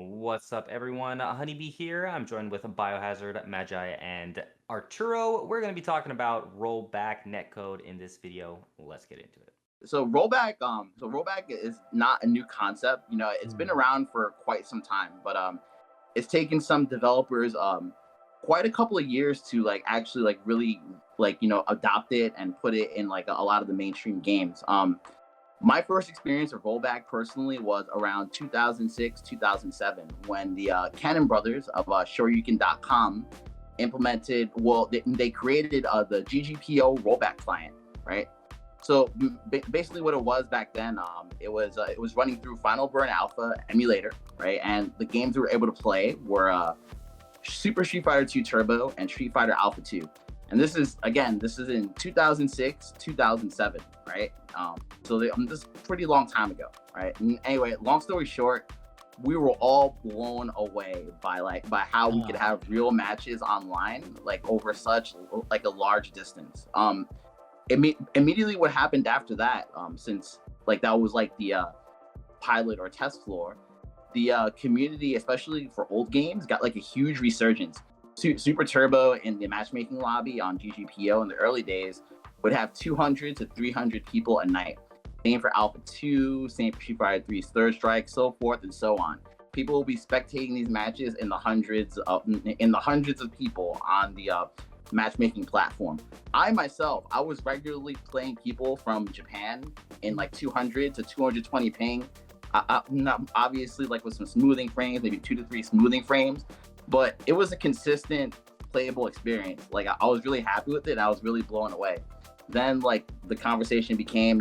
What's up, everyone? HoneyBee here. I'm joined with Biohazard, Magi, and Arturo. We're going to be talking about rollback netcode in this video. Let's get into it. So rollback is not a new concept. It's been around for quite some time, but it's taken some developers quite a couple of years to actually really adopt it and put it in a lot of the mainstream games. My first experience of rollback personally was around 2006, 2007, when the Cannon brothers of Shoryuken.com implemented, they created the GGPO rollback client, right? So basically what it was back then, it was running through Final Burn Alpha emulator, right? And the games we were able to play were Super Street Fighter 2 Turbo and Street Fighter Alpha 2. And this is in 2006, 2007, right? This is a pretty long time ago, right? And anyway, long story short, we were all blown away by how we could have real matches online, over such a large distance. Immediately what happened after that, since that was the pilot or test floor, the community, especially for old games, got a huge resurgence. Super Turbo in the matchmaking lobby on GGPO in the early days would have 200 to 300 people a night. Same for Alpha 2, same for Street Fighter 3's Third Strike, so forth and so on. People will be spectating these matches in the hundreds of people on the matchmaking platform. I was regularly playing people from Japan in 200 to 220 ping. Obviously with some smoothing frames, maybe 2 to 3 smoothing frames, but it was a consistent playable experience. I was really happy with it, and I was really blown away. Then the conversation became,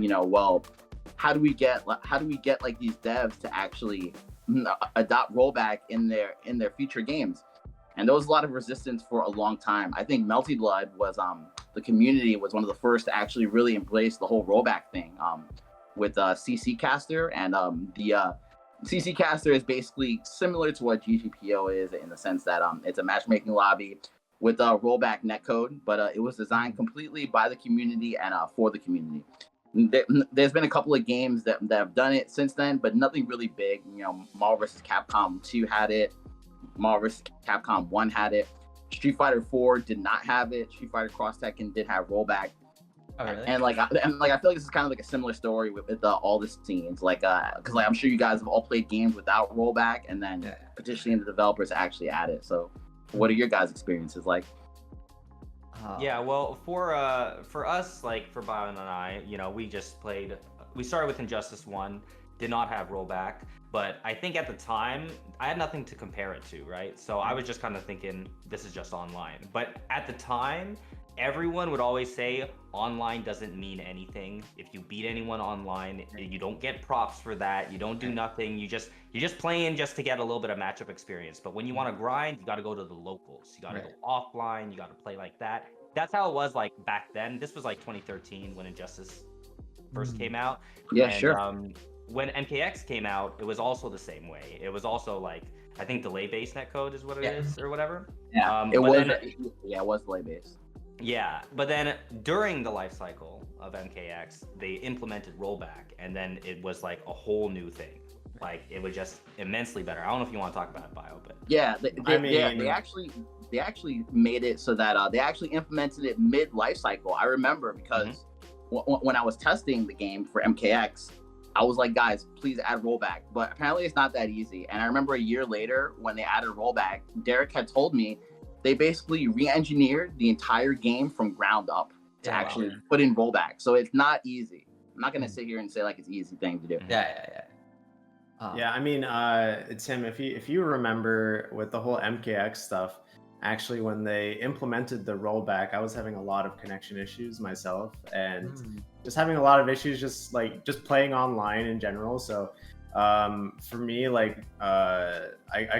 how do we get these devs to actually adopt rollback in their future games? And there was a lot of resistance for a long time. I think Melty Blood was the community was one of the first to actually really embrace the whole rollback thing with CC Caster, and the CC Caster is basically similar to what GGPO is in the sense that it's a matchmaking lobby with a rollback netcode, but it was designed completely by the community and for the community. There's been a couple of games that have done it since then, but nothing really big. Marvel vs. Capcom 2 had it. Marvel vs. Capcom 1 had it. Street Fighter 4 did not have it. Street Fighter Cross Tekken did have rollback. Oh, really? And I feel like this is kind of a similar story with all the scenes, because I'm sure you guys have all played games without rollback, and then petitioning the developers to actually add it. So, what are your guys' experiences like? Yeah, well, for us, for Bio and I, we started with Injustice 1, did not have rollback, but I think at the time, I had nothing to compare it to, right? So I was just kind of thinking, this is just online. But at the time, everyone would always say online doesn't mean anything. If you beat anyone online, you don't get props for that. You don't do nothing. You're just playing just to get a little bit of matchup experience. But when you want to grind, you got to go to the locals. You got to go offline. You got to play like that. That's how it was back then. This was 2013 when Injustice first came out. Yeah, and, sure. When MKX came out, it was also the same way. It was also I think delay-based netcode is what it is or whatever. Yeah, it was delay-based. Yeah, but then during the life cycle of MKX, they implemented rollback, and then it was a whole new thing. It was just immensely better. I don't know if you want to talk about it, Bio, but yeah, they actually made it so that they actually implemented it mid life cycle. I remember because when I was testing the game for MKX, I was like, guys, please add rollback. But apparently it's not that easy. And I remember a year later when they added rollback, Derek had told me they basically re-engineered the entire game from ground up to actually put in rollback. So it's not easy. I'm not gonna sit here and say it's an easy thing to do. Yeah, I mean, Tim, if you remember with the whole MKX stuff, actually when they implemented the rollback, I was having a lot of connection issues myself, and just having a lot of issues just playing online in general. So for me, I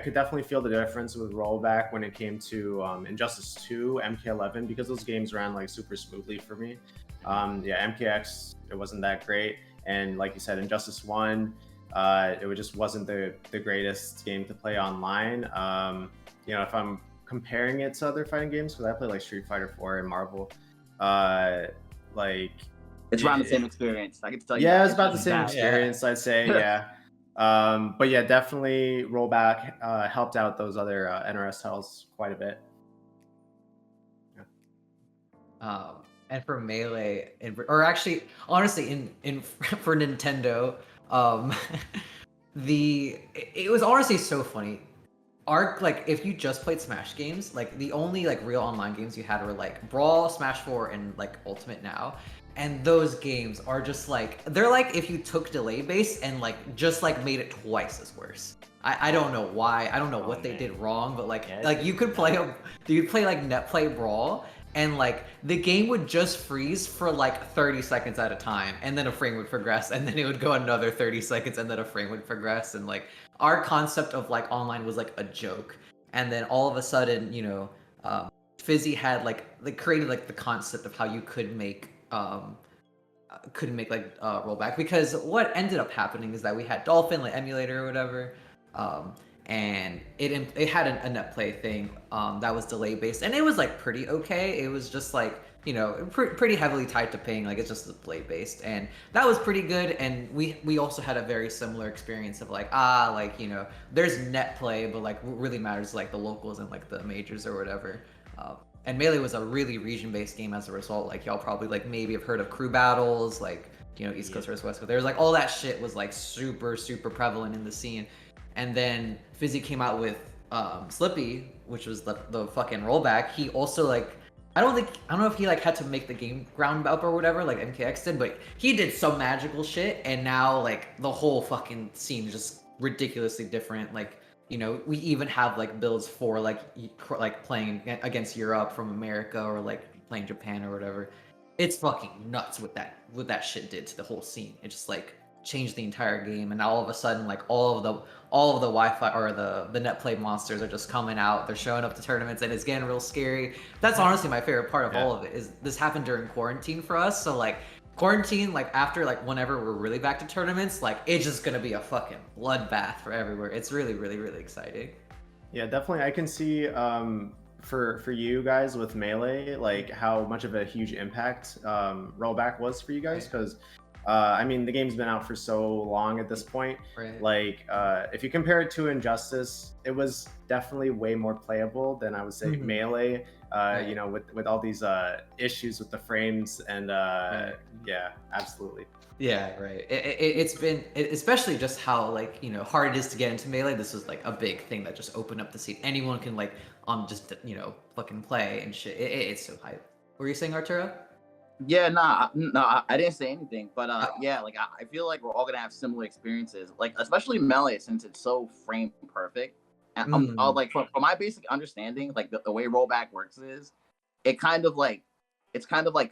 could definitely feel the difference with rollback when it came to Injustice 2, MK11, because those games ran super smoothly for me. MKX, it wasn't that great, and like you said, Injustice 1, it just wasn't the greatest game to play online. If I'm comparing it to other fighting games, because I play Street Fighter 4 and Marvel, it's around the same experience. I can tell you. Yeah, it's about the same experience, I'd say. Yeah. But yeah, definitely Rollback helped out those other NRS titles quite a bit. And for Melee, or actually, honestly, in for Nintendo, it was honestly so funny. Like if you just played Smash games, like the only like real online games you had were like Brawl, Smash 4, and like Ultimate Now. And those games are just like, they're like if you took delay base and like just like made it twice as worse. I don't know why. I don't know what they did wrong, but like you could play like net play Brawl, and like the game would just freeze for like 30 seconds at a time, and then a frame would progress, and then it would go another 30 seconds, and then a frame would progress, and like our concept of like online was like a joke. And then all of a sudden, you know, Fizzy had like they created like the concept of how you could make rollback, because what ended up happening is that we had Dolphin like emulator or whatever, and it had a net play thing that was delay based, and it was like pretty okay. It was just like, you know, pretty heavily tied to ping, like it's just delay based, and that was pretty good. And we also had a very similar experience of like, like, you know, there's net play, but like what really matters is like the locals and like the majors or whatever. And Melee was a really region-based game as a result. Like y'all probably like maybe have heard of crew battles, like, you know, East Coast versus West Coast. There's like all that shit was like super prevalent in the scene. And then Fizzy came out with Slippi, which was the fucking rollback. He also like, I don't know if he like had to make the game ground up or whatever like MKX did, but he did some magical shit, and now like the whole fucking scene is just ridiculously different. Like, you know, we even have like builds for like playing against Europe from America, or like playing Japan or whatever. It's fucking nuts what that shit did to the whole scene. It just like changed the entire game, and all of a sudden like all of the Wi-Fi or the net play monsters are just coming out. They're showing up to tournaments, and it's getting real scary. That's honestly my favorite part of all of it. Is this happened during quarantine for us, so like quarantine, like after like whenever we're really back to tournaments, like it's just gonna be a fucking bloodbath for everywhere. It's really exciting. Yeah, definitely. I can see for you guys with Melee, like how much of a huge impact rollback was for you guys, because I mean, the game's been out for so long at this point. Right. Like, if you compare it to Injustice, it was definitely way more playable than I would say Melee. Right. You know, with all these issues with the frames and yeah, absolutely. Yeah, right. It's been, especially just how like, you know, hard it is to get into Melee. This was like a big thing that just opened up the scene. Anyone can like just, you know, fucking play and shit. It's so hype. What were you saying, Arturo? Yeah, no, I didn't say anything, but yeah, like I feel like we're all gonna have similar experiences, like especially Melee, since it's so frame perfect. And like from my basic understanding, like the way rollback works is, it's kind of like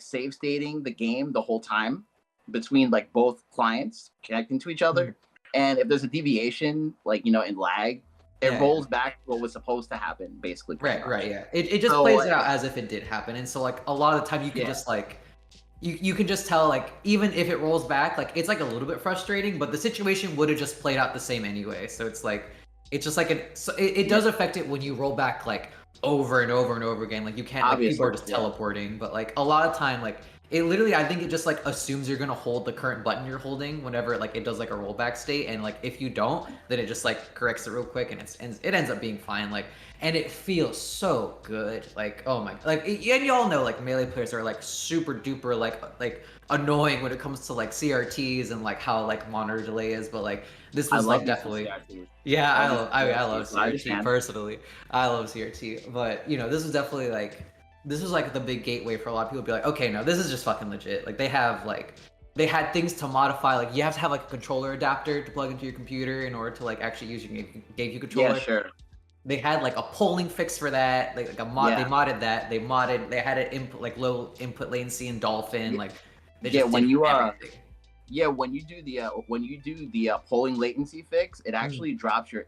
save stating the game the whole time between like both clients connecting to each other, and if there's a deviation, like, you know, in lag, it rolls back what was supposed to happen, basically. Right, yeah. It just plays it out as if it did happen, and so like a lot of the time you can just like. You can just tell, like, even if it rolls back, like, it's, like, a little bit frustrating, but the situation would have just played out the same anyway. So it's, like, it's just, like, it does affect it when you roll back, like, over and over and over again. Like, you can't, like, people are just teleporting. But, like, a lot of time, like, it literally, I think it just, like, assumes you're going to hold the current button you're holding whenever, like, it does, like, a rollback state. And, like, if you don't, then it just, like, corrects it real quick, and it ends up being fine. Like, and it feels so good. Like, oh my, like, and y'all know, like, Melee players are, like, super duper, like annoying when it comes to, like, CRTs and, like, how, like, monitor delay is. But, like, this was, like, definitely, yeah, I love CRT personally. I love CRT. But, you know, this was definitely, like, this was, like, the big gateway for a lot of people to be like, okay, no, this is just fucking legit. Like, they had things to modify, like, you have to have, like, a controller adapter to plug into your computer in order to, like, actually use your GameCube controller. Yeah, sure. They had like a polling fix for that, like a mod. They modded that. They had it input, like low input latency in Dolphin. Like they just when you when you do the polling latency fix, it actually drops your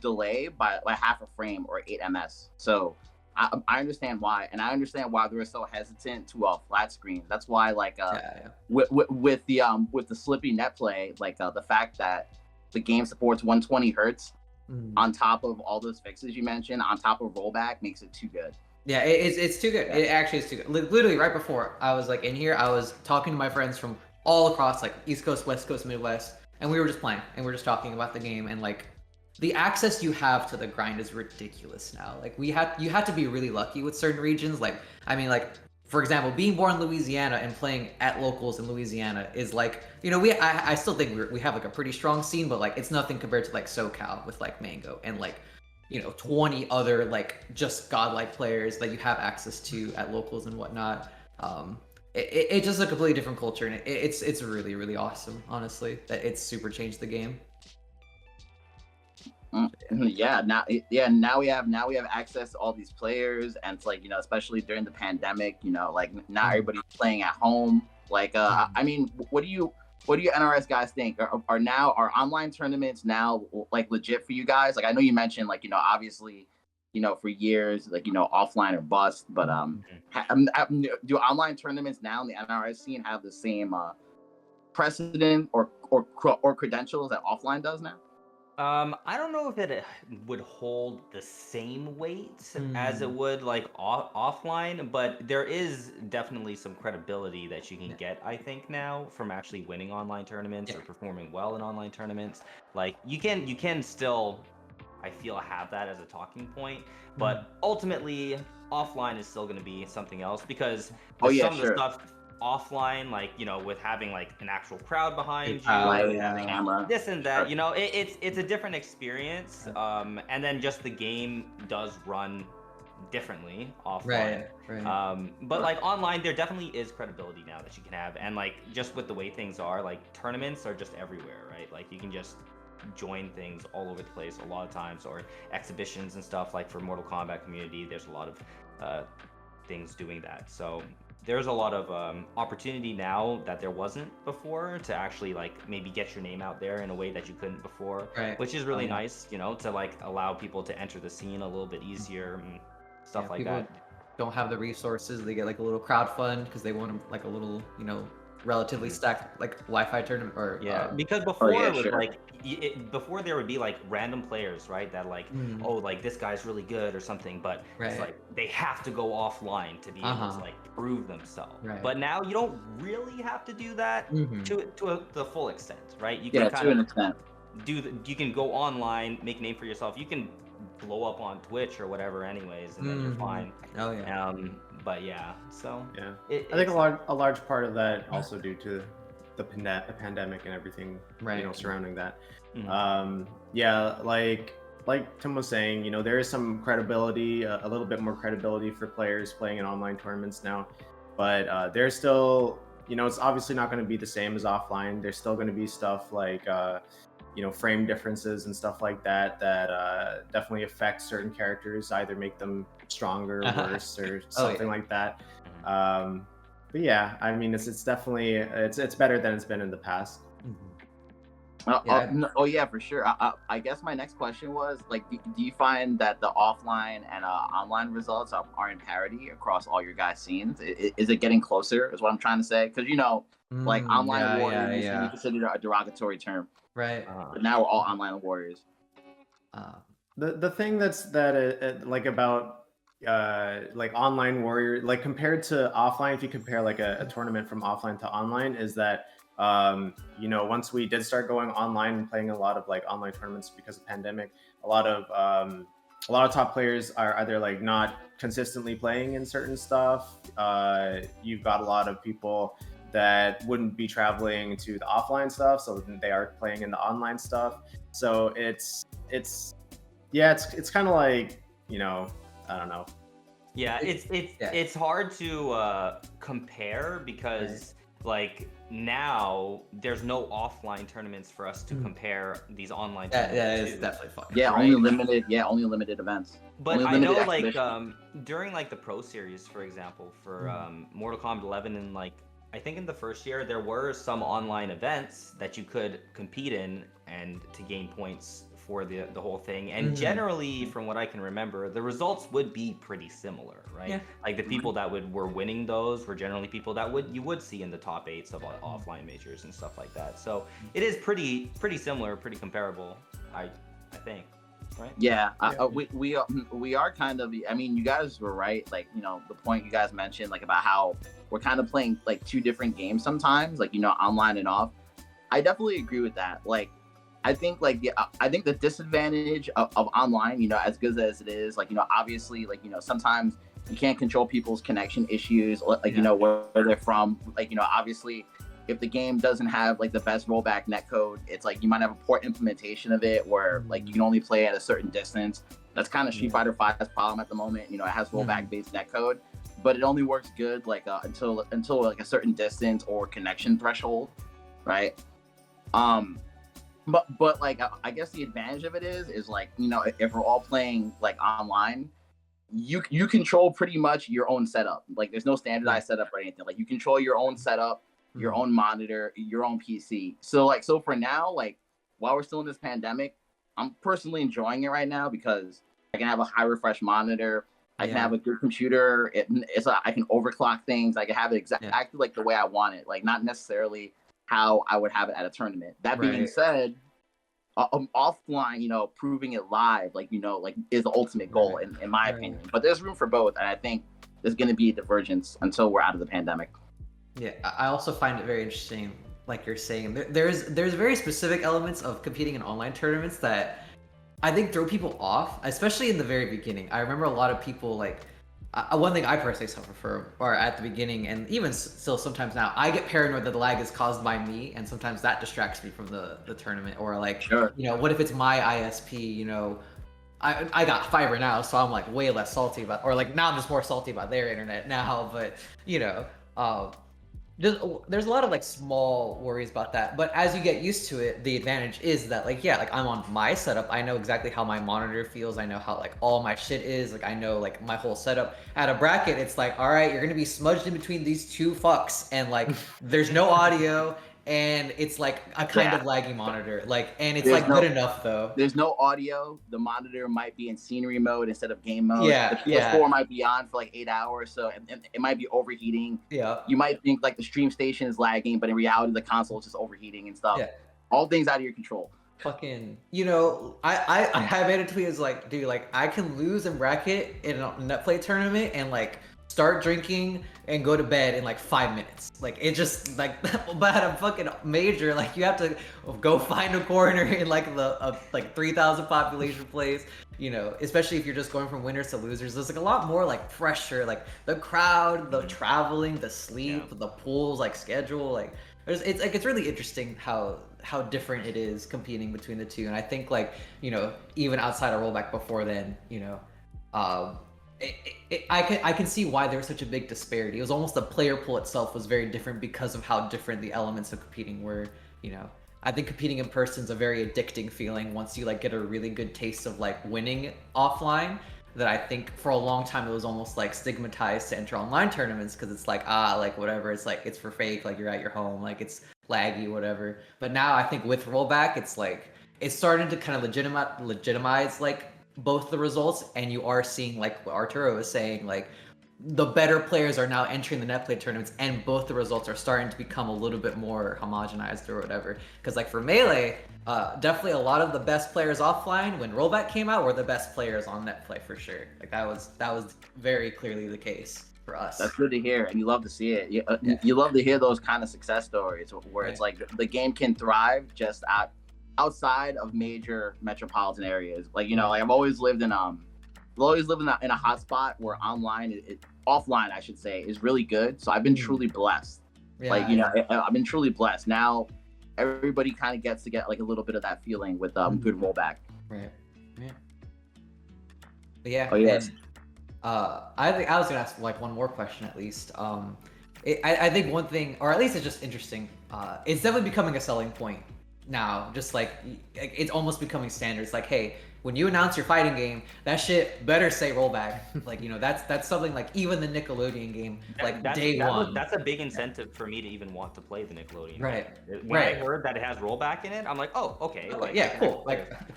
delay by half a frame or 8 ms. So I understand why, and I understand why they were so hesitant to flat screen. That's why like with the Slippi net play, like the fact that the game supports 120 hertz. On top of all those fixes you mentioned, on top of rollback, makes it too good. Yeah, it's too good. It actually is too good. Literally right before I was like in here, I was talking to my friends from all across like East Coast, West Coast, Midwest, and we were just playing, and we were just talking about the game, and like the access you have to the grind is ridiculous now. Like you had to be really lucky with certain regions. Like I mean, like for example, being born in Louisiana and playing at locals in Louisiana is like, you know, I still think we have like a pretty strong scene, but like it's nothing compared to like SoCal with like Mango and like, you know, 20 other like just godlike players that you have access to at locals and whatnot. It's just a completely different culture, and it's really, really awesome, honestly, that it's super changed the game. Now we have access to all these players, and it's like, you know, especially during the pandemic, you know, like not everybody's playing at home. Like I mean, what do you NRS guys think? Are online tournaments now like legit for you guys? Like I know you mentioned, like, you know, obviously, you know, for years, like, you know, offline or bust, but do online tournaments now in the NRS scene have the same precedent or credentials that offline does now? I don't know if it would hold the same weight as it would like offline, but there is definitely some credibility that you can get, I think, now from actually winning online tournaments or performing well in online tournaments. Like you can still, I feel, have that as a talking point, but ultimately offline is still going to be something else, because some of the stuff offline, like, you know, with having like an actual crowd behind you, camera, this and that, you know, it's a different experience, and then just the game does run differently offline, but like online there definitely is credibility now that you can have, and like just with the way things are, like tournaments are just everywhere, right? Like you can just join things all over the place a lot of times, or exhibitions and stuff. Like for Mortal Kombat community, there's a lot of things doing that, so there's a lot of opportunity now that there wasn't before to actually like maybe get your name out there in a way that you couldn't before, which is really nice, you know, to like allow people to enter the scene a little bit easier and stuff like that. Don't have the resources, they get like a little crowd fund because they want like a little, you know, relatively stacked like Wi-Fi tournament, or because before it was like before there would be like random players, right, that like oh, like this guy's really good or something, but it's like they have to go offline to be able to like prove themselves, but now you don't really have to do that to the full extent, right? You can to an extent you can go online, make a name for yourself, you can blow up on Twitch or whatever anyways, and then you're fine. But so I think a large part of that also due to the pandemic and everything, you know, surrounding that. Like Tim was saying, you know, there is some credibility, a little bit more credibility for players playing in online tournaments now, but there's still, you know, it's obviously not going to be the same as offline. There's still going to be stuff like you know, frame differences and stuff like that definitely affect certain characters, either make them stronger, worse, or something like that. But yeah, I mean, it's definitely it's better than it's been in the past. For sure. I guess my next question was like, do you find that the offline and online results are in parity across all your guys' scenes? Is it getting closer? Is what I'm trying to say, because you know, like online warriors used to be considered a derogatory term, but now we're all online warriors. The thing like about like online warrior, like compared to offline, if you compare like a tournament from offline to online, is that you know, once we did start going online and playing a lot of like online tournaments because of pandemic, a lot of top players are either like not consistently playing in certain stuff. You've got a lot of people that wouldn't be traveling to the offline stuff, so they are playing in the online stuff. So it's kind of like, you know, I don't know. It's hard to compare because like now there's no offline tournaments for us to compare these online tournaments. That is definitely fun. Only limited events. But I know like during like the Pro Series, for example, for Mortal Kombat 11, and like I think in the first year there were some online events that you could compete in and to gain points for the whole thing, and generally from what I can remember, the results would be pretty similar, right? Like the people that were winning those were generally people that you would see in the top 8s of offline majors and stuff like that. So it is pretty similar, pretty comparable, I think, right? We are kind of, I mean, you guys were right, like, you know, the point you guys mentioned, like about how we're kind of playing like two different games sometimes, like, you know, online and off. I definitely agree with that. Like, I think the disadvantage of online, as good as it is, obviously, sometimes you can't control people's connection issues, where they're from. Obviously, if the game doesn't have the best rollback netcode, it's you might have a poor implementation of it where you can only play at a certain distance. That's kind of Street Fighter V's problem at the moment. It has rollback based netcode, but it only works good until a certain distance or connection threshold, right? But I guess the advantage of it is if we're all playing online, you control pretty much your own setup. There's no standardized setup or anything. You control your own setup, your own monitor, your own PC. So for now, while we're still in this pandemic, I'm personally enjoying it right now because I can have a high refresh monitor. I can have a good computer. I can overclock things. I can have it exactly the way I want it. Not necessarily how I would have it at a tournament. That being said, offline, proving it live, is the ultimate goal in my opinion. But there's room for both, and I think there's going to be a divergence until we're out of the pandemic. Yeah, I also find it very interesting, like you're saying. There's very specific elements of competing in online tournaments that I think throw people off, especially in the very beginning. I remember a lot of people one thing I personally suffer from, or at the beginning, and even still sometimes now, I get paranoid that the lag is caused by me, and sometimes that distracts me from the tournament. Or what if it's my ISP? I got fiber now, so I'm way less salty about, or now I'm just more salty about their internet now. But there's a lot of small worries about that, but as you get used to it, the advantage is that I'm on my setup. I know exactly how my monitor feels. I know how all my shit is. I know my whole setup. At a bracket, it's all right, you're gonna be smudged in between these two fucks, and there's no audio, and it's a kind of laggy monitor, and it's good enough though. There's no audio. The monitor might be in scenery mode instead of game mode. Yeah, the PS4 might be on for 8 hours, so it might be overheating. Yeah, you might think the stream station is lagging, but in reality the console is just overheating and stuff. Yeah, all things out of your control. Fucking, I made a tweet as dude, I can lose in bracket in a net play tournament and start drinking and go to bed in 5 minutes. It just but at a fucking major, you have to go find a corner in the 3,000 population place, especially if you're just going from winners to losers. There's a lot more pressure, the crowd, the traveling, the sleep, the pools, schedule, it's really interesting how different it is competing between the two. And I think even outside of rollback before then, I can see why there was such a big disparity. It was almost the player pool itself was very different because of how different the elements of competing were. I think competing in person is a very addicting feeling once you get a really good taste of winning offline. That I think for a long time it was almost stigmatized to enter online tournaments because it's whatever, it's for fake, you're at your home, it's laggy, whatever. But now I think with rollback, it's starting to kind of legitimize both the results, and you are seeing what Arturo was saying, the better players are now entering the net play tournaments, and both the results are starting to become a little bit more homogenized or whatever. Because for Melee, definitely a lot of the best players offline when rollback came out were the best players on net play for sure. That was very clearly the case for us. That's good to hear, and you love to see it. You love to hear those kind of success stories where it's the game can thrive just outside of major metropolitan areas. I've always lived in a hotspot where offline I should say is really good. So I've been truly blessed. I've been truly blessed. Now everybody kind of gets to get a little bit of that feeling with good rollback. Right. Yeah. But yeah. Oh yes. And, I think I was gonna ask one more question at least. I think one thing, or at least it's just interesting. It's definitely becoming a selling point now. Just it's almost becoming standard. It's hey, when you announce your fighting game, that shit better say rollback. That's something even the Nickelodeon game, day one. That's a big incentive for me to even want to play the Nickelodeon. Right. When I heard that it has rollback in it, I'm oh, okay. Yeah, cool.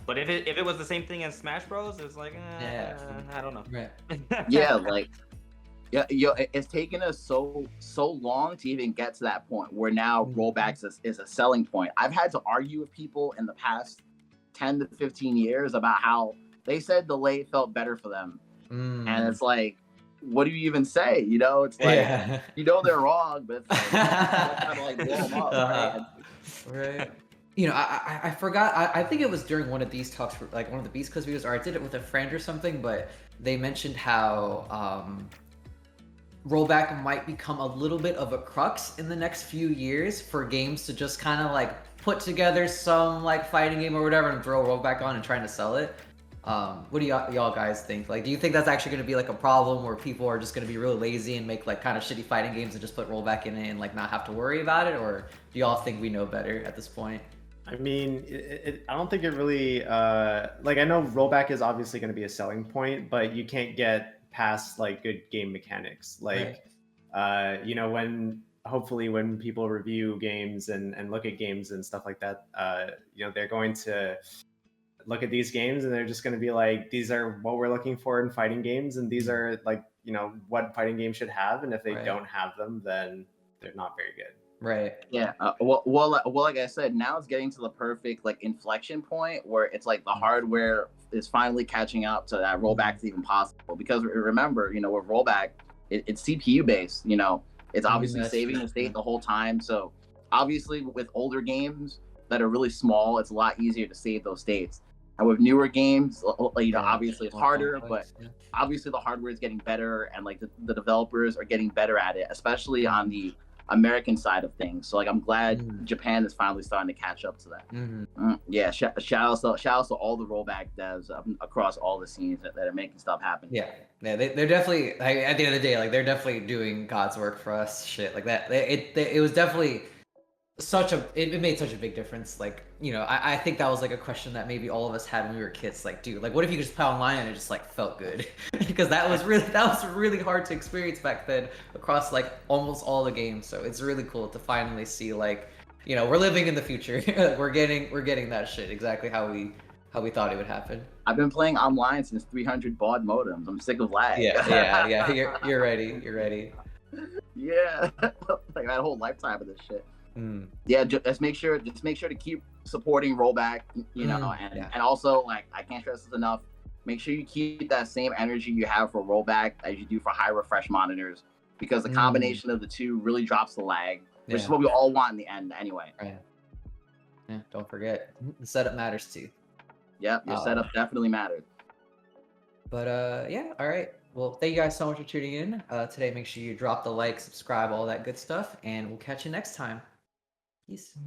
But if it was the same thing as Smash Bros, it's I don't know. Right. Yeah, it's taken us so long to even get to that point where now rollbacks is a selling point. I've had to argue with people in the past 10 to 15 years about how they said delay felt better for them. And it's what do you even say? It's they're wrong, but it's kind of blow them up, right? Right. You know, I forgot. I think it was during one of these talks, like one of the Beastcoast videos, or I did it with a friend or something. But they mentioned how rollback might become a little bit of a crux in the next few years for games to just kind of like put together some like fighting game or whatever and throw rollback on and trying to sell it. What do y'all guys think? Like, do you think that's actually going to be like a problem where people are just going to be really lazy and make like kind of shitty fighting games and just put rollback in it and like not have to worry about it? Or do y'all think we know better at this point? I mean, I don't think it really, like, I know rollback is obviously going to be a selling point, but you can't get past like good game mechanics. Like, you know, hopefully when people review games and look at games and stuff like that, you know, they're going to look at these games and they're just going to be like, these are what we're looking for in fighting games, and these are like, you know, what fighting games should have, and if they don't have them, then they're not very good. Right. Yeah. Well, like I said, now it's getting to the perfect like inflection point where it's like the hardware is finally catching up to that rollback's even possible. Because remember, you know, with rollback, it's CPU based. You know, it's obviously saving the state the whole time. So obviously, with older games that are really small, it's a lot easier to save those states. And with newer games, you know, obviously it's harder, but obviously the hardware is getting better, and like the developers are getting better at it, especially on the American side of things. So like I'm glad Japan is finally starting to catch up to that. Yeah, shout out to all the rollback devs across all the scenes that are making stuff happen. Yeah, they're definitely like, at the end of the day, like they're definitely doing God's work for us. Shit, like that. It was definitely it made such a big difference. Like, you know, I think that was like a question that maybe all of us had when we were kids. Like, dude, like what if you could just play online and it just like felt good? Because that was really hard to experience back then across like almost all the games. So it's really cool to finally see, like, you know, we're living in the future. we're getting that shit exactly how we thought it would happen. I've been playing online since 300 baud modems. I'm sick of lag. Yeah. You're ready. Yeah, like that whole lifetime of this shit. Yeah, just make sure to keep supporting rollback, you know, and also, like, I can't stress this enough, make sure you keep that same energy you have for rollback as you do for high refresh monitors, because the combination of the two really drops the lag, which is what we all want in the end anyway. Yeah, don't forget, the setup matters too. Yep, your setup definitely matters. But yeah, all right. Well, thank you guys so much for tuning in today. Make sure you drop the like, subscribe, all that good stuff, and we'll catch you next time. Peace.